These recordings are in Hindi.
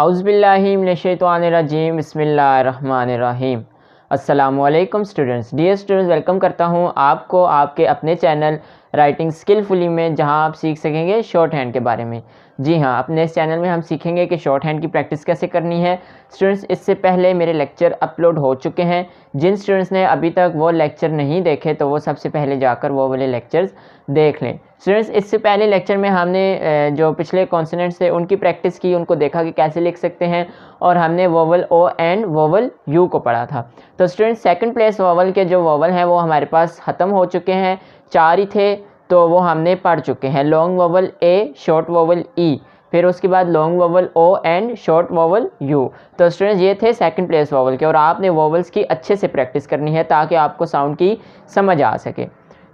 औज़ुबिल्लाहि मिनश्शैतानिर्रजीम बिस्मिल्लाहिर्रहमानिर्रहीम। अस्सलामुअलैकुम स्टूडेंट्स। डियर स्टूडेंट्स, वेलकम करता हूं आपको आपके अपने चैनल राइटिंग स्किलफुली में, जहां आप सीख सकेंगे शॉर्ट हैंड के बारे में। जी हाँ, अपने इस चैनल में हम सीखेंगे कि शॉर्ट हैंड की प्रैक्टिस कैसे करनी है। स्टूडेंट्स, इससे पहले मेरे लेक्चर अपलोड हो चुके हैं। जिन स्टूडेंट्स ने अभी तक वो लेक्चर नहीं देखे तो वो सबसे पहले जाकर वो वाले लेक्चर्स देख लें। स्टूडेंट्स, इससे पहले लेक्चर में हमने जो पिछले कॉन्सोनेंट्स थे उनकी प्रैक्टिस की, उनको देखा कि कैसे लिख सकते हैं, और हमने vowel O and vowel U को पढ़ा था। तो स्टूडेंट्स, सेकंड प्लेस वोवल के जो वोवल हैं वो हमारे पास ख़त्म हो चुके हैं। 4 ही थे तो वो हमने पढ़ चुके हैं। Long vowel A, short vowel E, फिर उसके बाद long vowel O and short vowel U. तो स्टूडेंट्स, ये थे सेकंड प्लेस वोवल के, और आपने वोवल्स की अच्छे से प्रैक्टिस करनी है ताकि आपको साउंड की समझ आ सके।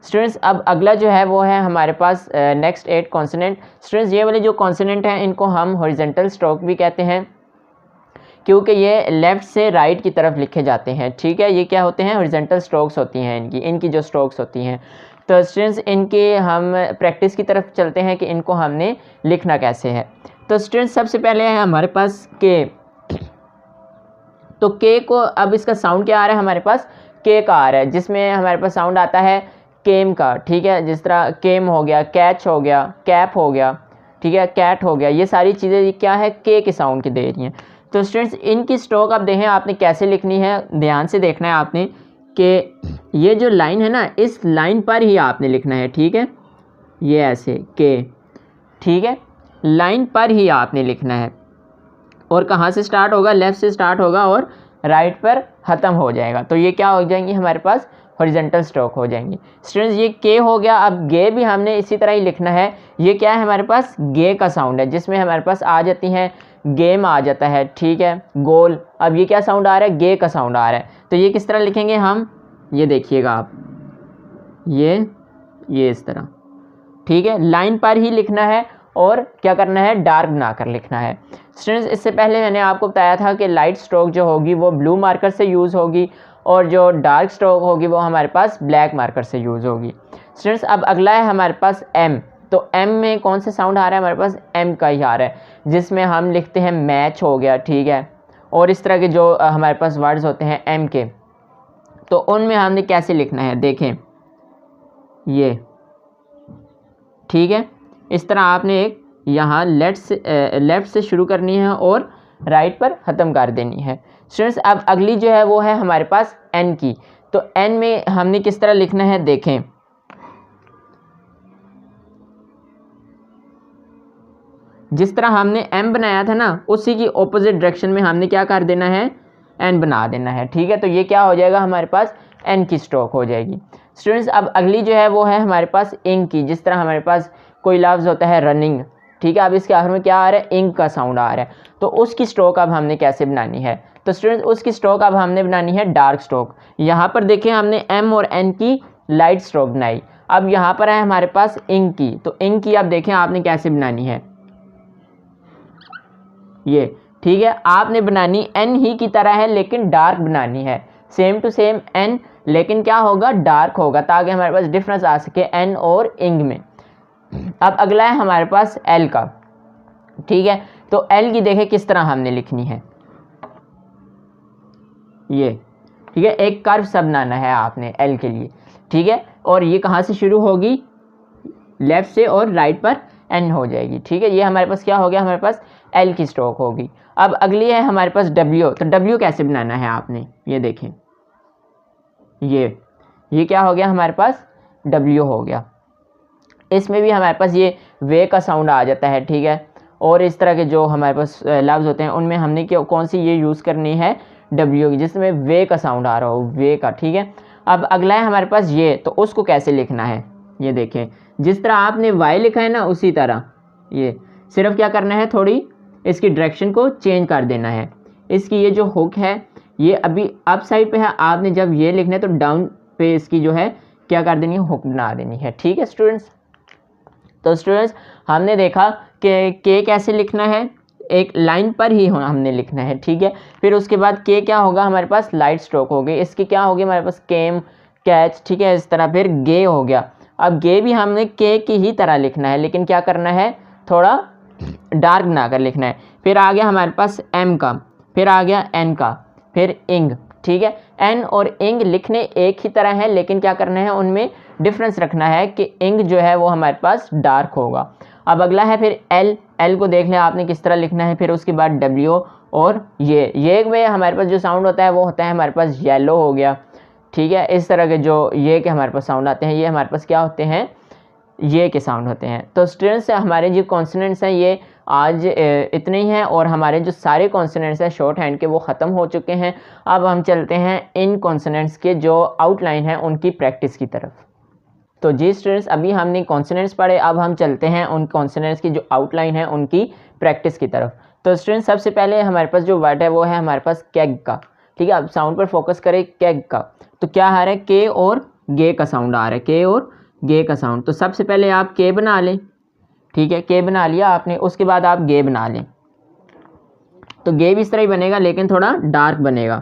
स्टूडेंट्स, अब अगला जो है वो है हमारे पास नेक्स्ट 8 कॉन्सोनेंट। स्टूडेंट्स, ये वाले जो कॉन्सोनेंट हैं इनको हम हॉरिजॉन्टल स्ट्रोक भी कहते हैं, क्योंकि ये लेफ़्ट से राइट की तरफ लिखे जाते हैं। ठीक है, ये क्या होते हैं? हॉरिजॉन्टल स्ट्रोक्स होती हैं इनकी जो स्ट्रोक्स होती हैं। तो स्टूडेंट्स, इनके हम प्रैक्टिस की तरफ चलते हैं कि इनको हमने लिखना कैसे है। तो स्टूडेंट्स, सबसे पहले है हमारे पास के। तो के को अब इसका साउंड क्या आ रहा है? हमारे पास के का आ रहा है, जिसमें हमारे पास साउंड आता है केम का। ठीक है, जिस तरह केम हो गया, कैच हो गया, कैप हो गया, ठीक है, कैट हो गया, ये सारी चीज़ें क्या है? के साउंड की दे रही हैं। तो स्टूडेंट्स, इनकी स्ट्रोक आप देखें आपने कैसे लिखनी है, ध्यान से देखना है आपने कि ये जो लाइन है ना, इस लाइन पर ही आपने लिखना है। ठीक है, ये ऐसे के, ठीक है, लाइन पर ही आपने लिखना है। और कहाँ से स्टार्ट होगा? लेफ़्ट से स्टार्ट होगा और राइट पर ख़त्म हो जाएगा। तो ये क्या हो जाएंगी? हमारे पास हॉरिजॉन्टल स्ट्रोक हो जाएंगी। स्टूडेंट्स, ये के हो गया। अब गे भी हमने इसी तरह ही लिखना है। ये क्या है? हमारे पास गे का साउंड है, जिसमें हमारे पास आ जाती हैं गेम आ जाता है। ठीक है, गोल। अब ये क्या साउंड आ रहा है? गे का साउंड आ रहा है। तो ये किस तरह लिखेंगे हम? ये देखिएगा आप, ये इस तरह। ठीक है, लाइन पर ही लिखना है और क्या करना है? डार्क बनाकर लिखना है। स्टूडेंट्स, इससे पहले मैंने आपको बताया था कि लाइट स्ट्रोक जो होगी वो ब्लू मार्कर से यूज़ होगी, और जो डार्क स्ट्रोक होगी वो हमारे पास ब्लैक मार्कर से यूज़ होगी। स्टूडेंट्स, अब अगला है हमारे पास एम। तो एम में कौन सा साउंड आ रहा है? हमारे पास एम का ही आ रहा है, जिसमें हम लिखते हैं मैच हो गया। ठीक है, और इस तरह के जो हमारे पास वर्ड्स होते हैं एम के, तो उनमें हमने कैसे लिखना है देखें। ये ठीक है, इस तरह आपने एक यहाँ लेफ़्ट से शुरू करनी है और राइट पर ख़त्म कर देनी है। स्टूडेंट्स, अब अगली जो है वो है हमारे पास एन की। तो एन में हमने किस तरह लिखना है देखें। जिस तरह हमने एम बनाया था ना, उसी की ऑपोजिट डायरेक्शन में हमने क्या कर देना है? एन बना देना है। ठीक है, तो ये क्या हो जाएगा? हमारे पास एन की स्ट्रोक हो जाएगी। स्टूडेंट्स, अब अगली जो है वो है हमारे पास इंक की। जिस तरह हमारे पास कोई लफ्ज़ होता है रनिंग, ठीक है, अब इसके आखिर में क्या आ रहा है? इंक का साउंड आ रहा है। तो उसकी स्ट्रोक अब हमने कैसे बनानी है? तो स्टूडेंट्स, उसकी स्ट्रोक अब हमने बनानी है डार्क स्ट्रोक। यहाँ पर देखें, हमने एम और एन की लाइट स्ट्रोक बनाई। अब यहाँ पर है हमारे पास इंक की। तो इंक की अब देखें आपने कैसे बनानी है। ये ठीक है, आपने बनानी एन ही की तरह है, लेकिन डार्क बनानी है। सेम टू सेम एन, लेकिन क्या होगा? डार्क होगा, ताकि हमारे पास डिफरेंस आ सके एन और इंक में। अब अगला है हमारे पास एल का। ठीक है, तो एल की देखें किस तरह हमने लिखनी है। ये ठीक है, एक कर्व सा बनाना है आपने एल के लिए। ठीक है, और ये कहाँ से शुरू होगी? लेफ़्ट से, और राइट पर एन हो जाएगी। ठीक है, ये हमारे पास क्या हो गया? हमारे पास एल की स्ट्रोक होगी। अब अगली है हमारे पास डब्ल्यू। तो डब्ल्यू कैसे बनाना है आपने? ये देखें, ये क्या हो गया? हमारे पास डब्ल्यू हो गया। इसमें भी हमारे पास ये वे का साउंड आ जाता है। ठीक है, और इस तरह के जो हमारे पास लफ्ज़ होते हैं उनमें हमने कौन सी ये यूज़ करनी है? डब्ल्यू की, जिसमें वे का साउंड आ रहा हो, वे का। ठीक है, अब अगला है हमारे पास ये। तो उसको कैसे लिखना है? ये देखें, जिस तरह आपने वाई लिखा है ना, उसी तरह ये सिर्फ क्या करना है? थोड़ी इसकी डायरेक्शन को चेंज कर देना है। इसकी ये जो हुक है ये अभी अप साइड पे है, आपने जब ये लिखना है तो डाउन पे इसकी जो है क्या कर देनी है? हुक बना देनी है। ठीक है स्टूडेंट्स, तो स्टूडेंट्स, हमने देखा कि के कैसे लिखना है, एक लाइन पर ही हमने लिखना है। ठीक है, फिर उसके बाद के क्या होगा? हमारे पास लाइट स्ट्रोक हो गई। इसकी क्या होगी? हमारे पास केम, कैच। ठीक है, इस तरह। फिर गे हो गया। अब गे भी हमने के की ही तरह लिखना है, लेकिन क्या करना है? थोड़ा डार्क बनाकर लिखना है। फिर आ गया हमारे पास एम का, फिर आ गया एन का, फिर इंग। ठीक है, एन और इंग लिखने एक ही तरह है, लेकिन क्या करना है, उनमें डिफरेंस रखना है कि इंग जो है वो हमारे पास डार्क होगा। अब अगला है फिर एल, एल को देख लें आपने किस तरह लिखना है। फिर उसके बाद डब्ल्यू और ये में हमारे पास जो साउंड होता है वो होता है हमारे पास येलो हो गया। ठीक है, इस तरह के जो ये के हमारे पास साउंड आते हैं, ये हमारे पास क्या होते हैं, ये के साउंड होते हैं। तो स्टूडेंट्स हमारे जो कॉन्सोनेंट्स हैं ये आज इतने ही हैं, और हमारे जो सारे कॉन्सोनेंट्स हैं शॉर्ट हैंड के वो ख़त्म हो चुके हैं। अब हम चलते हैं इन कॉन्सोनेंट्स के जो आउटलाइन है उनकी प्रैक्टिस की तरफ। तो जी स्टूडेंट्स, अभी हमने कॉन्सोनेंट्स पढ़े, अब हम चलते हैं उन कॉन्सोनेंट्स की जो आउटलाइन है उनकी प्रैक्टिस की तरफ। तो स्टूडेंट्स सबसे पहले हमारे पास जो वर्ड है वो है हमारे पास कैग का। ठीक है, अब साउंड पर फोकस करें, कैग का। तो क्या आ रहा है, के और गे का साउंड आ रहा है, के और गे का साउंड। तो सबसे पहले आप के बना लें। ठीक है, के बना लिया आपने, उसके बाद आप गे बना लें। तो गे भी इस तरह ही बनेगा लेकिन थोड़ा डार्क बनेगा,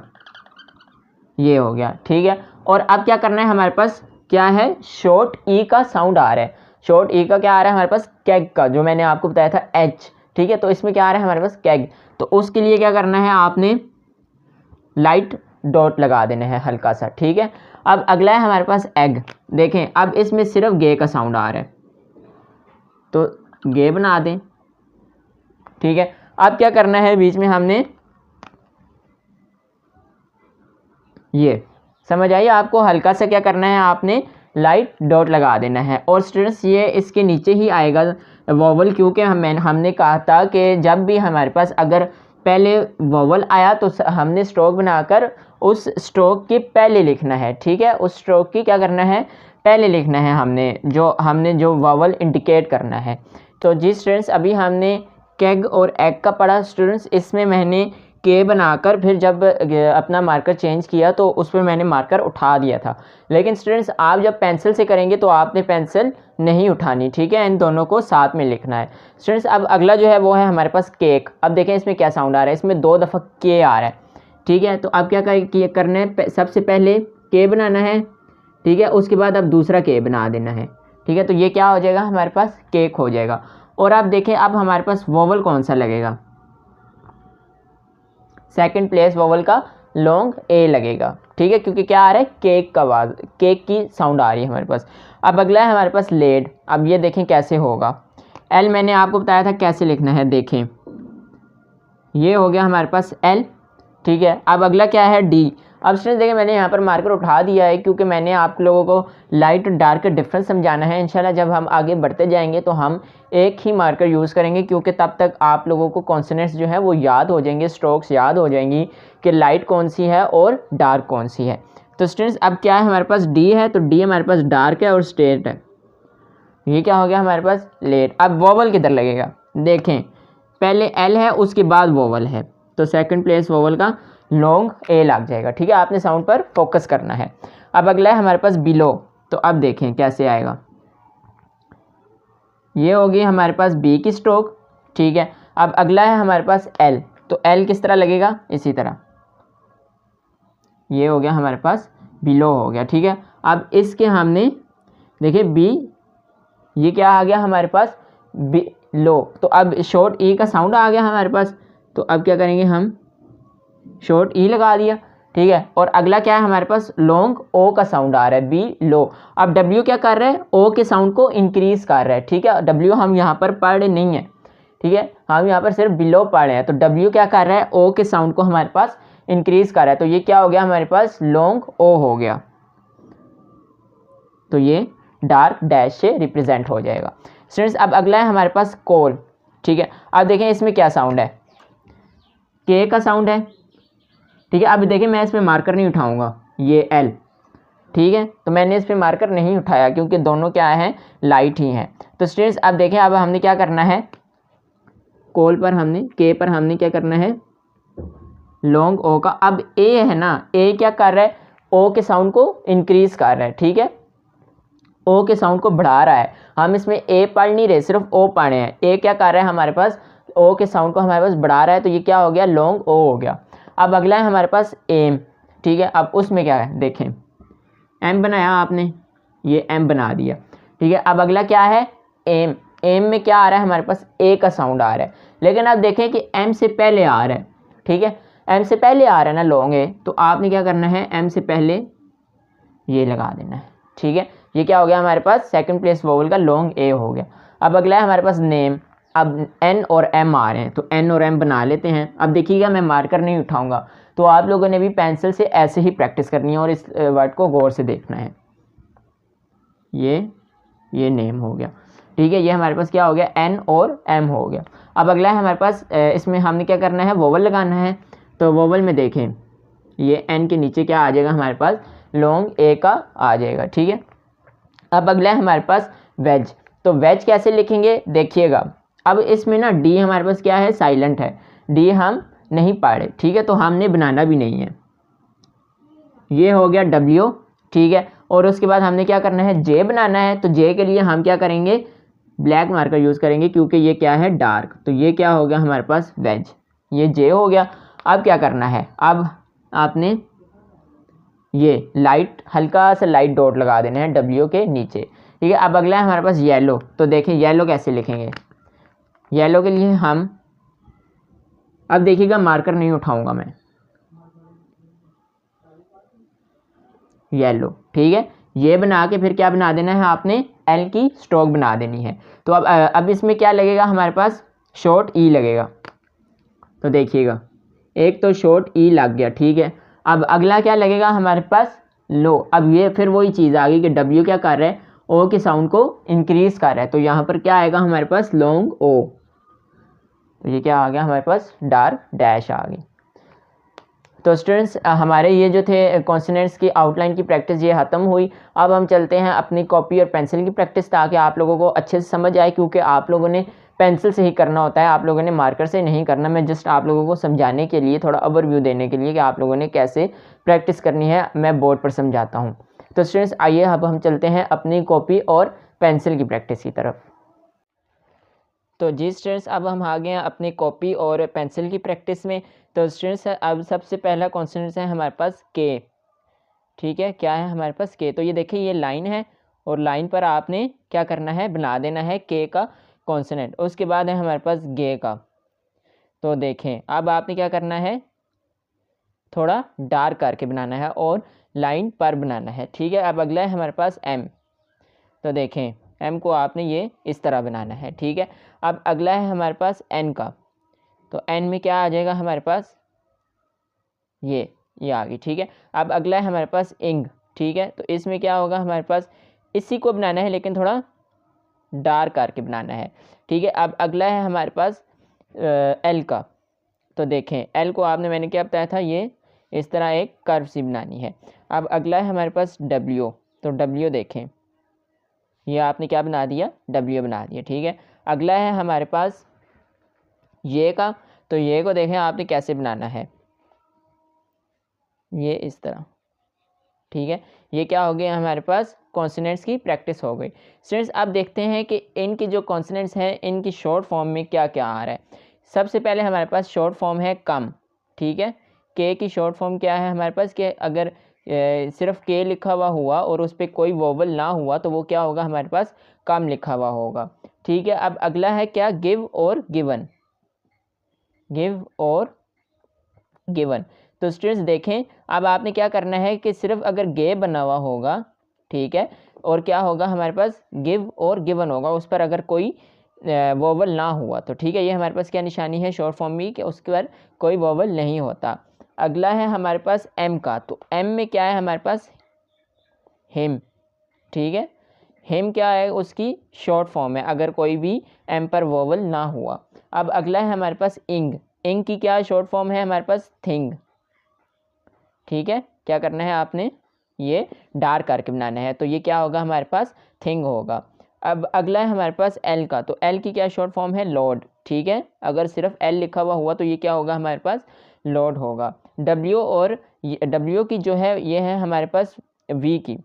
ये हो गया। ठीक है, और अब क्या करना है, हमारे पास क्या है, शॉर्ट ई का साउंड आ रहा है। शॉर्ट ई का क्या आ रहा है हमारे पास, कैग का, जो मैंने आपको बताया था एच। ठीक है, तो इसमें क्या आ रहा है हमारे पास, कैग। तो उसके लिए क्या करना है, आपने लाइट डॉट लगा देना है हल्का सा। ठीक है, अब अगला है हमारे पास एग। देखें अब इसमें सिर्फ गे का साउंड आ रहा है, तो गे बना दें। ठीक है, अब क्या करना है, बीच में हमने ये समझ आइए, आपको हल्का सा क्या करना है, आपने लाइट डॉट लगा देना है। और स्टूडेंट्स ये इसके नीचे ही आएगा वोवल, क्योंकि हमने कहा था कि जब भी हमारे पास अगर पहले वोवल आया तो हमने स्ट्रोक बनाकर उस स्ट्रोक के पहले लिखना है। ठीक है, उस स्ट्रोक की क्या करना है, पहले लिखना है, हमने जो वोवल इंडिकेट करना है। तो जी स्टूडेंट्स, अभी हमने कैग और एग का पढ़ा। स्टूडेंट्स इसमें मैंने के बनाकर फिर जब अपना मार्कर चेंज किया तो उस पर मैंने मार्कर उठा दिया था, लेकिन स्टूडेंट्स आप जब पेंसिल से करेंगे तो आपने पेंसिल नहीं उठानी। ठीक है, इन दोनों को साथ में लिखना है। स्टूडेंट्स अब अगला जो है वो है हमारे पास केक। अब देखें इसमें क्या साउंड आ रहा है, इसमें 2 दफ़ा के आ रहा है। ठीक है, तो अब क्या करना है, सबसे पहले के बनाना है। ठीक है, उसके बाद अब दूसरा के बना देना है। ठीक है, तो ये क्या हो जाएगा, हमारे पास केक हो जाएगा। और आप देखें अब हमारे पास वोवल कौन सा लगेगा, सेकंड प्लेस वोवल का लॉन्ग ए लगेगा। ठीक है, क्योंकि क्या आ रहा है, केक का आवाज़, केक की साउंड आ रही है हमारे पास। अब अगला है हमारे पास लेड। अब ये देखें कैसे होगा, एल मैंने आपको बताया था कैसे लिखना है, देखें ये हो गया हमारे पास एल। ठीक है, अब अगला क्या है, डी। अब स्टूडेंट्स देखिए मैंने यहाँ पर मार्कर उठा दिया है क्योंकि मैंने आप लोगों को लाइट और डार्क का डिफरेंस समझाना है। इंशाल्लाह जब हम आगे बढ़ते जाएंगे तो हम एक ही मार्कर यूज़ करेंगे, क्योंकि तब तक आप लोगों को कॉन्सोनेंट्स जो है वो याद हो जाएंगे, स्ट्रोक्स याद हो जाएंगी कि लाइट कौन सी है और डार्क कौन सी है। तो स्टूडेंट्स अब क्या है, हमारे पास डी है, तो डी हमारे पास डार्क है और स्ट्रेट है। ये क्या हो गया हमारे पास, लेट। अब वोवल किधर लगेगा, देखें पहले एल है उसके बाद वोवल है, तो सेकंड प्लेस वोवल का लॉन्ग ए लग जाएगा। ठीक है, आपने साउंड पर फोकस करना है। अब अगला है हमारे पास बिलो। तो अब देखें कैसे आएगा, ये होगी हमारे पास बी की स्ट्रोक। ठीक है, अब अगला है हमारे पास एल। तो एल किस तरह लगेगा, इसी तरह, ये हो गया हमारे पास बिलो हो गया। ठीक है, अब इसके हमने देखिए बी, ये क्या आ गया हमारे पास, बिलो। तो अब शॉर्ट ई का साउंड आ गया हमारे पास, तो अब क्या करेंगे, हम शॉर्ट ई लगा दिया। ठीक है, और अगला क्या है हमारे पास, लॉन्ग ओ का साउंड आ रहा है, बी लो। अब डब्ल्यू क्या कर रहा है, ओ के साउंड को इंक्रीज कर रहा है। ठीक है, डब्ल्यू हम यहाँ पर पढ़ रहे नहीं है। ठीक है, हम यहाँ पर सिर्फ बिलो पढ़ रहे हैं, तो डब्ल्यू क्या कर रहा है, ओ के साउंड को हमारे पास इंक्रीज कर रहा है। तो ये क्या हो गया हमारे पास, लॉन्ग ओ हो गया। तो ये डार्क डैश से रिप्रेजेंट हो जाएगा। स्टूडेंट्स अब अगला है हमारे पास कोल। ठीक है, अब देखें इसमें क्या साउंड है, के का साउंड है। ठीक है, अब देखिए मैं इसमें मार्कर नहीं उठाऊंगा, ये एल। ठीक है, तो मैंने इस पर मार्कर नहीं उठाया क्योंकि दोनों क्या हैं, लाइट ही हैं। तो स्टूडेंट्स अब देखें, अब हमने क्या करना है, कोल पर हमने, के पर हमने क्या करना है, लॉन्ग ओ का। अब ए है ना, ए क्या कर रहा है, ओ के साउंड को इंक्रीज कर रहा है। ठीक है, ओ के साउंड को बढ़ा रहा है। हम इसमें ए पढ़ नहीं रहे, सिर्फ ओ पढ़ रहे हैं। ए क्या कर रहा है हमारे पास, ओ के साउंड को हमारे पास बढ़ा रहा है, तो ये क्या हो गया, लॉन्ग ओ हो गया। अब अगला है हमारे पास एम। ठीक है, अब उसमें क्या है, देखें एम बनाया आपने, ये एम बना दिया। ठीक है, अब अगला क्या है, एम। एम में क्या आ रहा है हमारे पास, ए का साउंड आ रहा है। लेकिन आप देखें कि एम से पहले आ रहा है, ठीक है, एम से पहले आ रहा है ना लॉन्ग ए, तो आपने क्या करना है, एम से पहले ये लगा देना है, ठीक है। ये क्या हो गया हमारे पास, सेकंड प्लेस वोवल का लॉन्ग ए हो गया। अब अगला है हमारे पास नेम। अब एन और एम आ रहे हैं, तो एन और एम बना लेते हैं। अब देखिएगा मैं मार्कर नहीं उठाऊंगा, तो आप लोगों ने भी पेंसिल से ऐसे ही प्रैक्टिस करनी है और इस वर्ड को गौर से देखना है। ये नेम हो गया, ठीक है। ये हमारे पास क्या हो गया, एन और एम हो गया। अब अगला है हमारे पास, इसमें हमने क्या करना है, वोवल लगाना है। तो वोवल में देखें, ये एन के नीचे क्या आ जाएगा हमारे पास, लॉन्ग ए का आ जाएगा, ठीक है। अब अगला है हमारे पास वेज। तो वेज कैसे लिखेंगे देखिएगा। अब इसमें ना डी हमारे पास क्या है, साइलेंट है, डी हम नहीं पढ़े, ठीक है, तो हमने बनाना भी नहीं है। ये हो गया डब्ल्यू, ठीक है। और उसके बाद हमने क्या करना है, जे बनाना है। तो जे के लिए हम क्या करेंगे, ब्लैक मार्कर यूज़ करेंगे, क्योंकि ये क्या है, डार्क। तो ये क्या हो गया हमारे पास, वेज, ये जे हो गया। अब क्या करना है, अब आपने ये लाइट, हल्का सा लाइट डॉट लगा देना है डब्ल्यू के नीचे, ठीक है। अब अगला है हमारे पास येलो। तो देखें येलो कैसे लिखेंगे, येलो के लिए हम, अब देखिएगा मार्कर नहीं उठाऊंगा मैं, येलो, ठीक है। ये बना के फिर क्या बना देना है आपने, एल की स्ट्रोक बना देनी है। तो अब इसमें क्या लगेगा हमारे पास, शॉर्ट ई लगेगा। तो देखिएगा एक तो शॉर्ट ई लग गया, ठीक है। अब अगला क्या लगेगा हमारे पास, लो। अब ये फिर वही चीज़ आ गई कि डब्ल्यू क्या कर रहा है, ओ के साउंड को इंक्रीज कर रहा है। तो यहाँ पर क्या आएगा हमारे पास, लॉन्ग ओ। तो ये क्या आ गया हमारे पास, डार्क डैश आ गई। तो स्टूडेंट्स हमारे ये जो थे कॉन्सोनेंट्स की आउटलाइन की प्रैक्टिस ये ख़त्म हुई। अब हम चलते हैं अपनी कॉपी और पेंसिल की प्रैक्टिस, ताकि आप लोगों को अच्छे से समझ आए, क्योंकि आप लोगों ने पेंसिल से ही करना होता है, आप लोगों ने मार्कर से नहीं करना। मैं जस्ट आप लोगों को समझाने के लिए, थोड़ा ओवरव्यू देने के लिए कि आप लोगों ने कैसे प्रैक्टिस करनी है, मैं बोर्ड पर समझाता हूँ। तो स्टूडेंट्स आइए अब हम चलते हैं अपनी कॉपी और पेंसिल की प्रैक्टिस की तरफ। तो जी स्टूडेंट्स अब हम आ गए हैं अपनी कॉपी और पेंसिल की प्रैक्टिस में। तो स्टूडेंट्स अब सबसे पहला कॉन्सोनेंट्स है हमारे पास के, ठीक है। क्या है हमारे पास के, तो ये देखिए ये लाइन है और लाइन पर आपने क्या करना है, बना देना है के का कॉन्सोनेंट। उसके बाद है हमारे पास गे का। तो देखें अब आपने क्या करना है, थोड़ा डार्क करके बनाना है और लाइन पर बनाना है, ठीक है। अब अगला है हमारे पास एम। तो देखें एम को आपने ये इस तरह बनाना है, ठीक है। अब अगला है हमारे पास एन का। तो एन में क्या आ जाएगा हमारे पास, ये आ गई, ठीक है। अब अगला है हमारे पास इंग, ठीक है। तो इसमें क्या होगा हमारे पास, इसी को बनाना है लेकिन थोड़ा डार्क करके बनाना है, ठीक है। अब अगला है हमारे पास एल का। तो देखें एल को आपने, मैंने क्या बताया था, ये इस तरह एक कर्व सी बनानी है। अब अगला है हमारे पास डब्ल्यू। तो डब्ल्यू देखें, ये आपने क्या बना दिया, डब्ल्यू बना दिया, ठीक है। अगला है हमारे पास ये का। तो ये को देखें आपने कैसे बनाना है, ये इस तरह, ठीक है। ये क्या हो गया हमारे पास, कॉन्सोनेंट्स की प्रैक्टिस हो गई। स्टूडेंट्स अब देखते हैं कि इनकी जो कॉन्सोनेंट्स हैं इनकी शॉर्ट फॉर्म में क्या क्या आ रहा है। सबसे पहले हमारे पास शॉर्ट फॉर्म है कम, ठीक है। के की शॉर्ट फॉर्म क्या है हमारे पास, कि अगर सिर्फ के लिखा हुआ और उस पर कोई वोवल ना हुआ तो वो क्या होगा हमारे पास, कम लिखा हुआ होगा, ठीक है। अब अगला है क्या, गिव और गिवन, गिव और गिवन। तो स्टूडेंट्स देखें अब आपने क्या करना है कि सिर्फ अगर गे बना हुआ होगा, ठीक है, और क्या होगा हमारे पास, गिव और गिवन होगा, उस पर अगर कोई वोवल ना हुआ तो, ठीक है। ये हमारे पास क्या निशानी है शॉर्ट फॉर्म में कि उसके पर कोई वोवल नहीं होता। अगला है हमारे पास एम का। तो एम में क्या है हमारे पास, हिम, ठीक है। हिम क्या है, उसकी शॉर्ट फॉर्म है अगर कोई भी एम पर वोवल ना हुआ। अब अगला है हमारे पास इंग। इंग की क्या शॉर्ट फॉर्म है हमारे पास, थिंग, ठीक है। क्या करना है आपने, ये डार्क करके बनाना है, तो ये क्या होगा हमारे पास, थिंग होगा। अब अगला है हमारे पास एल का। तो एल की क्या शॉर्ट फॉर्म है, लॉर्ड, ठीक है। अगर सिर्फ एल लिखा हुआ तो ये क्या होगा हमारे पास, लॉर्ड होगा। डब्ल्यू और डब्ल्यू की जो है ये है हमारे पास वी की,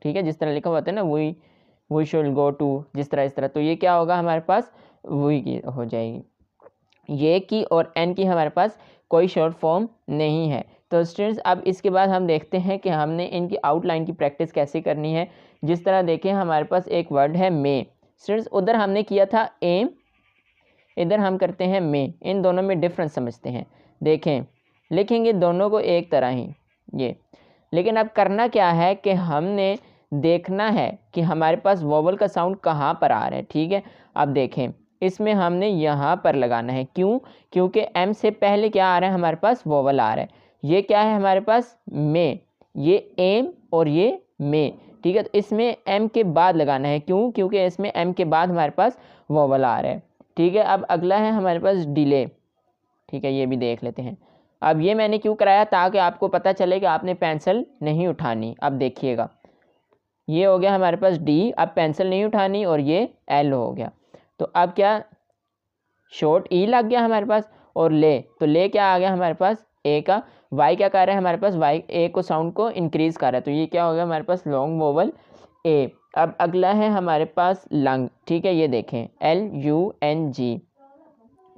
ठीक है। जिस तरह लिखा हुआ है ना, वी शुड गो टू, जिस तरह इस तरह, तो ये क्या होगा हमारे पास, वी की हो जाएगी। ये की और एन की हमारे पास कोई शॉर्ट फॉर्म नहीं है। तो स्टूडेंट्स अब इसके बाद हम देखते हैं कि हमने इनकी आउटलाइन की प्रैक्टिस कैसे करनी है। जिस तरह देखें हमारे पास एक वर्ड है मे। स्टूडेंट्स उधर हमने किया था एम, इधर हम करते हैं में। इन दोनों में डिफरेंस समझते हैं। देखें, लिखेंगे दोनों को एक तरह ही ये, लेकिन अब करना क्या है कि हमने देखना है कि हमारे पास वोवल का साउंड कहाँ पर आ रहा है। ठीक है, अब देखें, इसमें हमने यहाँ पर लगाना है। क्यों? क्योंकि एम से पहले क्या आ रहा है, हमारे पास वोवल आ रहा है। ये क्या है हमारे पास, में, ये एम और ये में। ठीक है, तो इसमें एम के बाद लगाना है। क्यों? क्योंकि इसमें एम के बाद हमारे पास वोवल आ रहा है। ठीक है, अब अगला है हमारे पास डिले। ठीक है, ये भी देख लेते हैं। अब ये मैंने क्यों कराया, ताकि आपको पता चले कि आपने पेंसिल नहीं उठानी। अब देखिएगा, ये हो गया हमारे पास डी, अब पेंसिल नहीं उठानी, और ये एल हो गया। तो अब क्या, शॉर्ट ई लग गया हमारे पास, और ले, तो ले क्या आ गया हमारे पास, ए का। वाई क्या कर रहा है हमारे पास, वाई ए को साउंड को इंक्रीज कर रहा है, तो ये क्या हो गया हमारे पास, लॉन्ग वोवल ए। अब अगला है हमारे पास लंग। ठीक है, ये देखें, LUNG।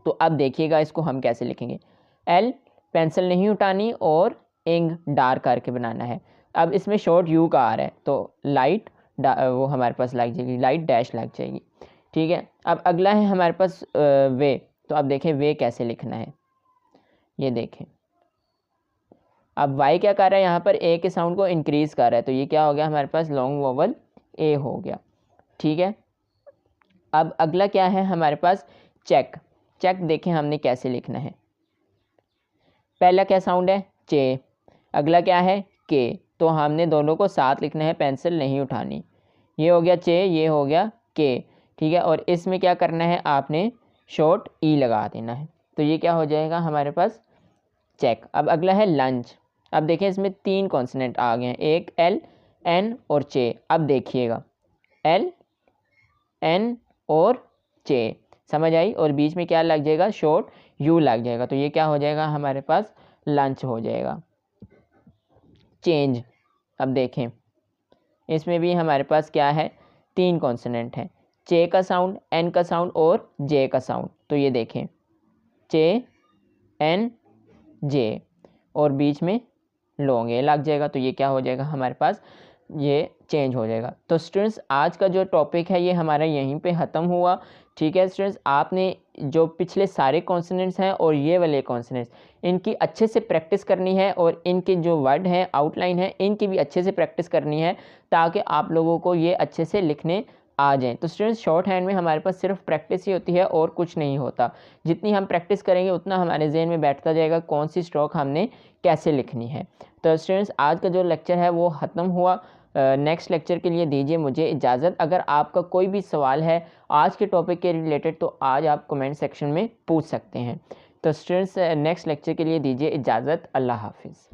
तो अब देखिएगा इसको हम कैसे लिखेंगे। एल, पेंसिल नहीं उठानी, और इंग डार्क करके बनाना है। अब इसमें शॉर्ट यू का आ रहा है, तो लाइट वो हमारे पास लग जाएगी, लाइट डैश लग जाएगी। ठीक है, अब अगला है हमारे पास वे। तो अब देखें वे कैसे लिखना है, ये देखें। अब वाई क्या कर रहा है, यहाँ पर ए के साउंड को इंक्रीज कर रहा है, तो ये क्या हो गया हमारे पास, लॉन्ग वोवल ए हो गया। ठीक है, अब अगला क्या है हमारे पास, चेक। चेक देखें हमने कैसे लिखना है। पहला क्या साउंड है, चे, अगला क्या है, के। तो हमने दोनों को साथ लिखना है, पेंसिल नहीं उठानी। ये हो गया चे, ये हो गया के। ठीक है, और इसमें क्या करना है, आपने शॉर्ट ई लगा देना है, तो ये क्या हो जाएगा हमारे पास, चेक। अब अगला है लंच। अब देखें इसमें 3 कॉन्सोनेंट आ गए हैं, एक एल, एन और चे। अब देखिएगा, एल, एन और चे, समझ आई, और बीच में क्या लग जाएगा, शॉर्ट यू लग जाएगा, तो ये क्या हो जाएगा हमारे पास, लंच हो जाएगा। चेंज, अब देखें इसमें भी हमारे पास क्या है, 3 कॉन्सोनेंट हैं, चे का साउंड, एन का साउंड और जे का साउंड। तो ये देखें, चे, एन, जे, और बीच में लॉन्ग ए लग जाएगा, तो ये क्या हो जाएगा हमारे पास, ये चेंज हो जाएगा। तो स्टूडेंट्स आज का जो टॉपिक है ये हमारा यहीं पे ख़त्म हुआ। ठीक है स्टूडेंट्स, आपने जो पिछले सारे कॉन्सोनेंट्स हैं और ये वाले कॉन्सोनेंट्स, इनकी अच्छे से प्रैक्टिस करनी है, और इनके जो वर्ड हैं, आउटलाइन है, इनकी भी अच्छे से प्रैक्टिस करनी है, ताकि आप लोगों को ये अच्छे से लिखने आ जाएँ। तो स्टूडेंट्स, शॉर्ट हैंड में हमारे पास सिर्फ प्रैक्टिस ही होती है और कुछ नहीं होता। जितनी हम प्रैक्टिस करेंगे उतना हमारे जहन में बैठता जाएगा कौन सी स्ट्रोक हमने कैसे लिखनी है। तो स्टूडेंट्स, आज का जो लेक्चर है वो ख़त्म हुआ। नेक्स्ट लेक्चर के लिए दीजिए मुझे इजाज़त। अगर आपका कोई भी सवाल है आज के टॉपिक के रिलेटेड, तो आज आप कमेंट सेक्शन में पूछ सकते हैं। तो स्टूडेंट्स, नेक्स्ट लेक्चर के लिए दीजिए इजाज़त। अल्लाह हाफिज़।